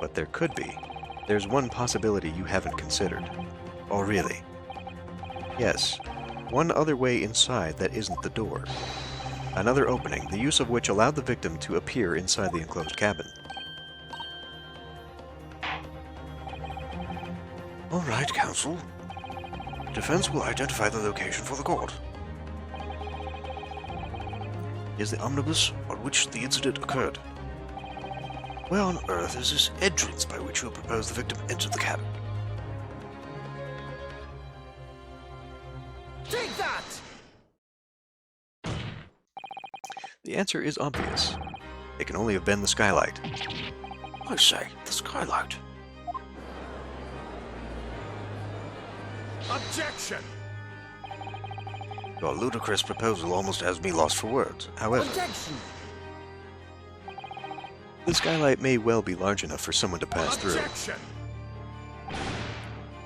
But there could be. There's one possibility you haven't considered. Oh, really? Yes, one other way inside that isn't the door. Another opening, the use of which allowed the victim to appear inside the enclosed cabin. All right, counsel. Defense will identify the location for the court. Is the omnibus on which the incident occurred? Where on earth is this entrance by which you propose the victim entered the cabin? Take that! The answer is obvious. It can only have been the skylight. I say, the skylight. Objection! Your ludicrous proposal almost has me lost for words. However, Objection! The skylight may well be large enough for someone to pass through. Objection!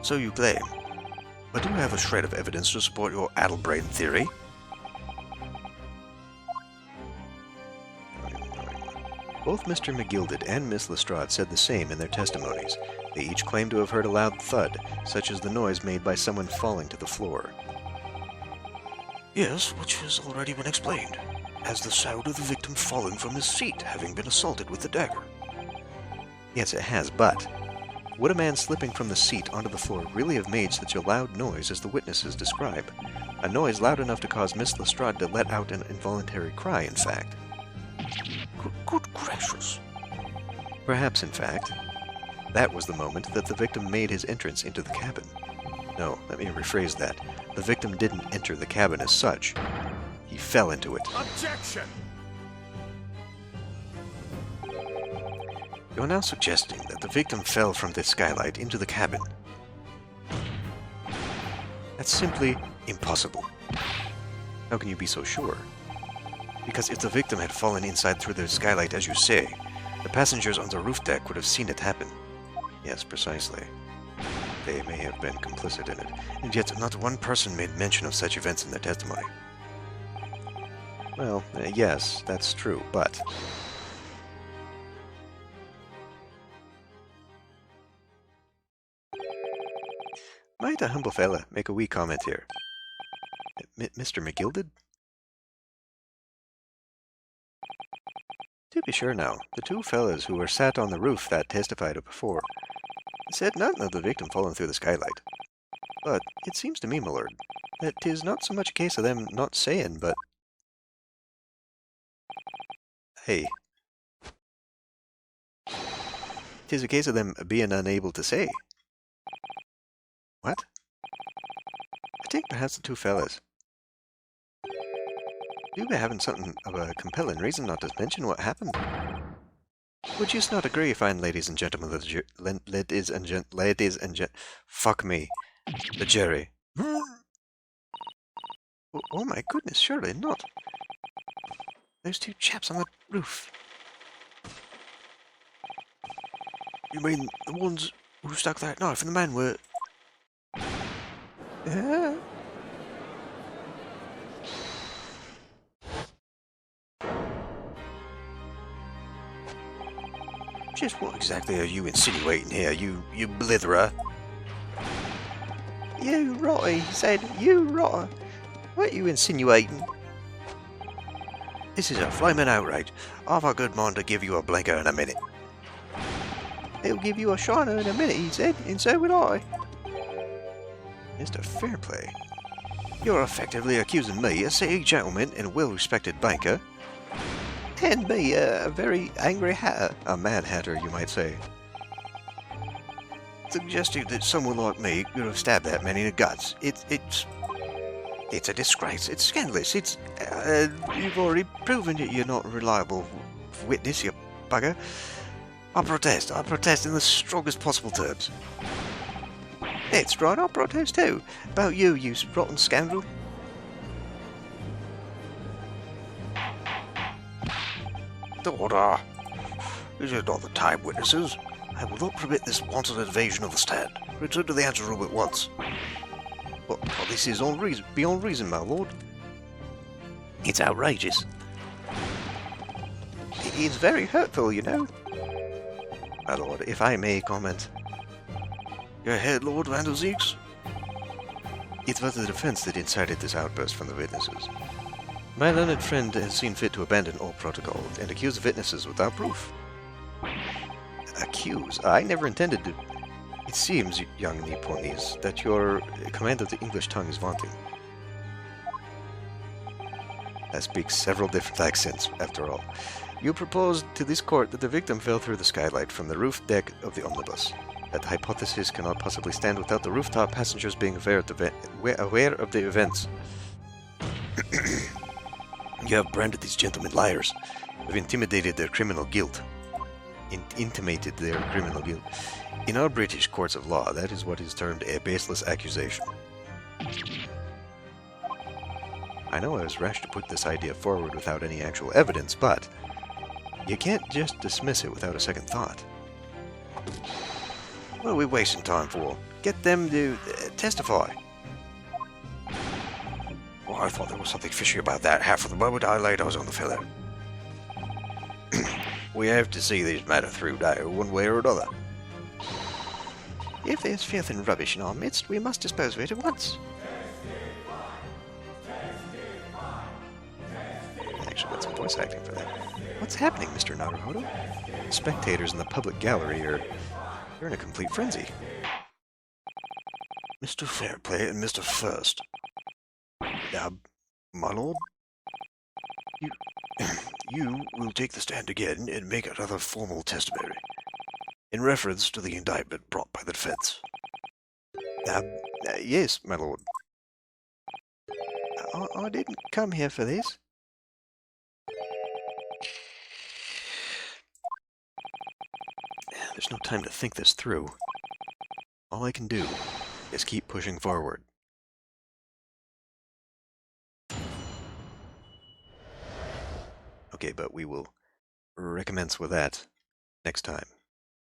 so you claim. But do you have a shred of evidence to support your addle-brained theory? Both Mr. McGilded and Miss Lestrade said the same in their testimonies. They each claimed to have heard a loud thud, such as the noise made by someone falling to the floor. Yes, which has already been explained, as the sound of the victim falling from his seat, having been assaulted with the dagger. Yes, it has, but would a man slipping from the seat onto the floor really have made such a loud noise as the witnesses describe? A noise loud enough to cause Miss Lestrade to let out an involuntary cry, in fact. Good gracious. Perhaps, in fact, that was the moment that the victim made his entrance into the cabin. No, let me rephrase that. The victim didn't enter the cabin as such. He fell into it. Objection! You're now suggesting that the victim fell from the skylight into the cabin. That's simply impossible. How can you be so sure? Because if the victim had fallen inside through the skylight, as you say, the passengers on the roof deck would have seen it happen. Yes, precisely. They may have been complicit in it, and yet not one person made mention of such events in their testimony. Well, yes, that's true, but might a humble fella make a wee comment here? Mr. McGilded? To be sure now, the two fellas who were sat on the roof that testified before said nothing of the victim falling through the skylight. But it seems to me, my lord, that 'tis not so much a case of them not saying, but... Hey. 'Tis a case of them being unable to say. What? I think perhaps the two fellas do be having something of a compelling reason not to mention what happened. Would you not agree, fine ladies and gentlemen, fuck me, the jury. Oh my goodness, surely not. There's two chaps on the roof. You mean the ones who stuck that knife in the man were... Just what exactly are you insinuating here, you blitherer? You rotter, he said. You rotter. What are you insinuating? This is a flaming outrage. I've a good mind to give you a blinker in a minute. He'll give you a shiner in a minute, he said, and so would I. Mr. Fairplay, you're effectively accusing me, a city gentleman and a well-respected banker, And me, a very angry hatter. a mad hatter, you might say, suggesting that someone like me could have stabbed that man in the guts. It's a disgrace. It's scandalous. You've already proven that you're not a reliable witness, you bugger. I protest in the strongest possible terms. It's right, I'll protest too. About you, you rotten scoundrel. Order. This is not the time, witnesses. I will not permit this wanton invasion of the stand. Return to the anteroom at once. Well, this is beyond reason, my lord. It's outrageous. It's very hurtful, you know. My lord, if I may comment. Go ahead, Lord Vandelzeeks. It was the defense that incited this outburst from the witnesses. My learned friend has seen fit to abandon all protocol and accuse witnesses without proof. Accuse? I never intended to. It seems, young Nipponese, that your command of the English tongue is vaunting. I speak several different accents, after all. You proposed to this court that the victim fell through the skylight from the roof deck of the omnibus. That hypothesis cannot possibly stand without the rooftop passengers being aware of the events. You have branded these gentlemen liars, have intimidated their criminal guilt. Intimated their criminal guilt. In our British courts of law, that is what is termed a baseless accusation. I know I was rash to put this idea forward without any actual evidence, but you can't just dismiss it without a second thought. What are we wasting time for? Get them to testify. Well, I thought there was something fishy about that half of the moment I laid eyes on the fellow. We have to see this matter through now, one way or another. If there's filth and rubbish in our midst, we must dispose of it at once. I actually got some voice acting for that. What's happening, Mr. Naruhodo? The spectators in the public gallery are in a complete frenzy. Mr. Fairplay and Mr. First. My lord? You will take the stand again and make another formal testimony in reference to the indictment brought by the defense. Yes, my lord. I didn't come here for this. There's no time to think this through. All I can do is keep pushing forward. Okay, but we will recommence with that next time.